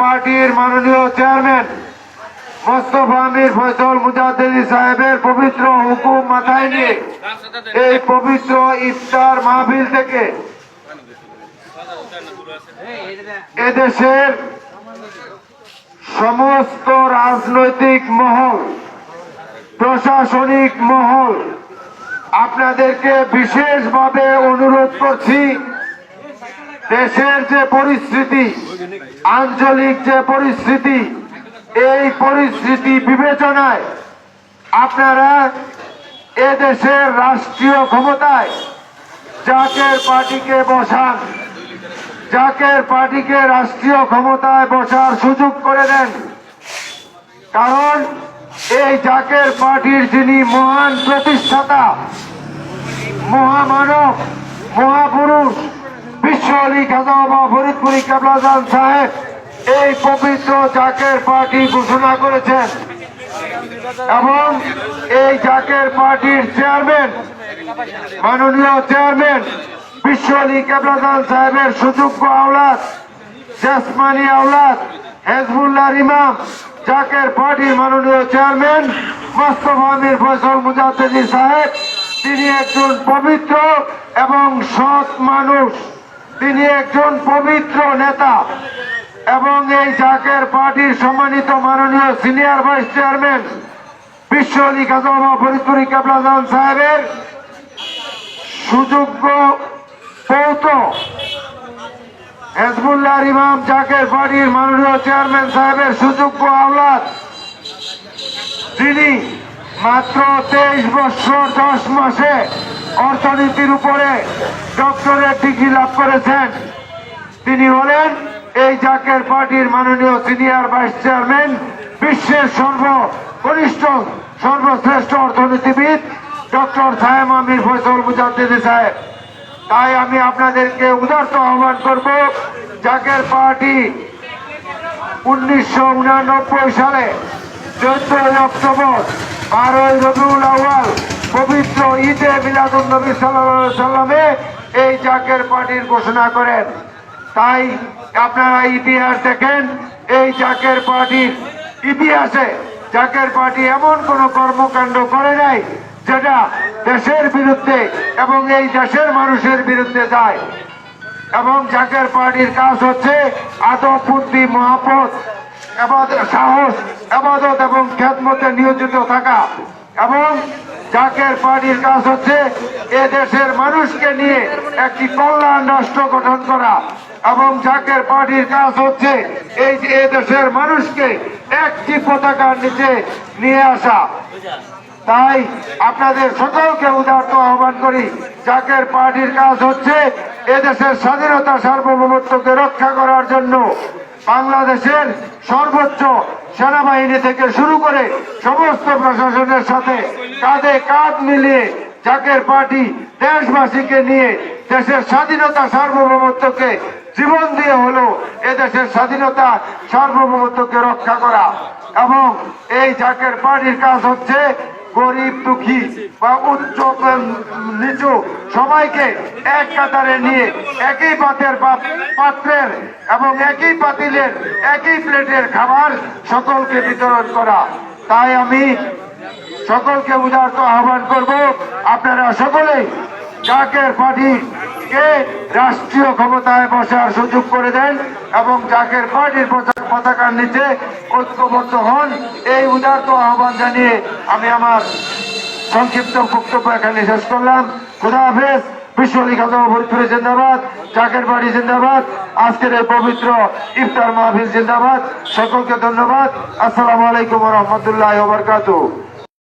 পার্টির মাননীয় চেয়ারম্যান মোস্তফা মীর ফয়সাল মুজাদ্দেদি সাহেবের পবিত্র হুকুম মাথায় নিয়ে এই পবিত্র ইফতার মাহফিল থেকে এদেশের সমস্ত রাজনৈতিক মহল, প্রশাসনিক মহল আপনাদেরকে বিশেষভাবে অনুরোধ করছি, দেশের যে পরিস্থিতি, আঞ্চলিক যে পরিস্থিতি, এই পরিস্থিতি বিবেচনায় আপনারা এদেশের রাষ্ট্রীয় ক্ষমতায় জাকের পার্টিকে বসান, জাকের পার্টিকে রাষ্ট্রীয় ক্ষমতায় বসার সুযোগ করে দেন। কারণ এই জাকের পার্টির যিনি মহান প্রতিষ্ঠাতা, মহামানব, মহাপুরুষ বিশ্ব আলী খাজা বাবা ফরিদপুরি কেবলাজান সাহেব এই পবিত্র জাকের পার্টি ঘোষণা করেছেন এবং এই জাকের পার্টির চেয়ারম্যান, মাননীয় চেয়ারম্যান বিশ্ব আলী কেবলাজান সাহেবের সুযোগ্য আওলাদ, জেসমানি আওলাদ হেজবুল্লাহ ইমাম জাকের পার্টির মাননীয় চেয়ারম্যান মোস্তফা মীর ফয়সাল মুজাদ্দেদি সাহেব, তিনি একজন পবিত্র এবং সৎ মানুষ, তিনি একজন পবিত্র নেতা এবং এই জাকের পার্টির সম্মানিত মাননীয় সিনিয়র ভাইস চেয়ারম্যান বিশ্ব আলী খাজা বাবা ফরিদপুরি কেবলাজান সাহেবের সুযোগ্য পৌত্র হেজবুল্লাহ ইমাম জাকের পার্টির মাননীয় চেয়ারম্যান সাহেবের সুযোগ্য আওলাদ, যিনি মাত্র 23 বছর 10 মাসে অর্থনীতির উপরে ডক্টরেট ডিগ্রি লাভ করেছেন, তিনি হলেন এই জাকের পার্টির মাননীয় সিনিয়র ভাইস চেয়ারম্যান, বিশ্বের সর্বকনিষ্ঠ সর্বশ্রেষ্ঠ অর্থনীতিবিদ ডক্টর সায়েমা মীর ফয়সাল মুজাদ্দেদি সাহেব। তাই আমি আপনাদেরকে উদারত আহ্বান করব, জাকের পার্টি 1989 সালে 14 অক্টোবর 12 রবিউল আউয়াল পবিত্র ঈদে মিলাদুন নবী সাল্লাল্লাহু আলাইহি সাল্লামে এই জাকের পার্টির ঘোষণা করেন। তাই আপনারা ইতিহাস দেখেন, এই জাকের পার্টির ইতিহাসে জাকের পার্টি এমন কোন কর্মকাণ্ড করে নাই যেটা দেশের বিরুদ্ধে এবং এই দেশের মানুষের বিরুদ্ধে যায়। এবং জাকের পার্টির কাজ হচ্ছে আদব, বুদ্ধি, মহাপথ, সাহস, ইবাদত এবং খেদমতে নিয়োজিত থাকা। এবং জাকের পার্টির কাজ হচ্ছে এ দেশের মানুষকে নিয়ে একটি কল্যাণ রাষ্ট্র গঠন করা এবং জাকের পার্টির কাজ হচ্ছে এই যে এ দেশের মানুষকে একটি পতাকার নিচে নিয়ে আসা। তাই আপনাদের সকলকে উদারত আহ্বান করি, জাকের পার্টির কাজ হচ্ছে এদেশের স্বাধীনতা সার্বভৌমত্বকে রক্ষা করার জন্য বাংলাদেশের সর্বোচ্চ সেনাবাহিনী থেকে শুরু করে সমস্ত প্রশাসনের সাথে কাঁধে কাঁধ মিলিয়ে জাকের পার্টি দেশবাসীকে নিয়ে দেশের স্বাধীনতা সার্বভৌমত্বকে জীবন দিয়ে হলো এদেশের স্বাধীনতা সার্বভৌমত্বকে রক্ষা করা। এবং এই জাকের পার্টির কাজ হচ্ছে গরিব, দুঃখী বা উচ্চ নিচু সবাইকে এক কাতারে নিয়ে একই পাত্রের এবং একই পাতিলের একই প্লেটের খাবার সকলকে বিতরণ করা। তাই আমি সকলকে উদারত আহ্বান করব, আপনারা সকলেই জাকের পার্টিকে রাষ্ট্রীয় ক্ষমতায় বসার সুযোগ করে দেন এবং জাকের পার্টির পতাকার নিচে ঐক্যবদ্ধ হন। এই উদারত আহ্বান জানিয়ে আমি আমার সংক্ষিপ্ত বক্তব্য এখানে শেষ করলাম। খুদা হাফেজ। বিশ্ব আলী খাজা ফরিদপুরি জিন্দাবাদ, জাকের পার্টি জিন্দাবাদ, আজকের এই পবিত্র ইফতার মাহফিল জিন্দাবাদ। সকলকে ধন্যবাদ। আসসালামু আলাইকুম ওয়া রাহমাতুল্লাহি ওয়া বারাকাতুহু।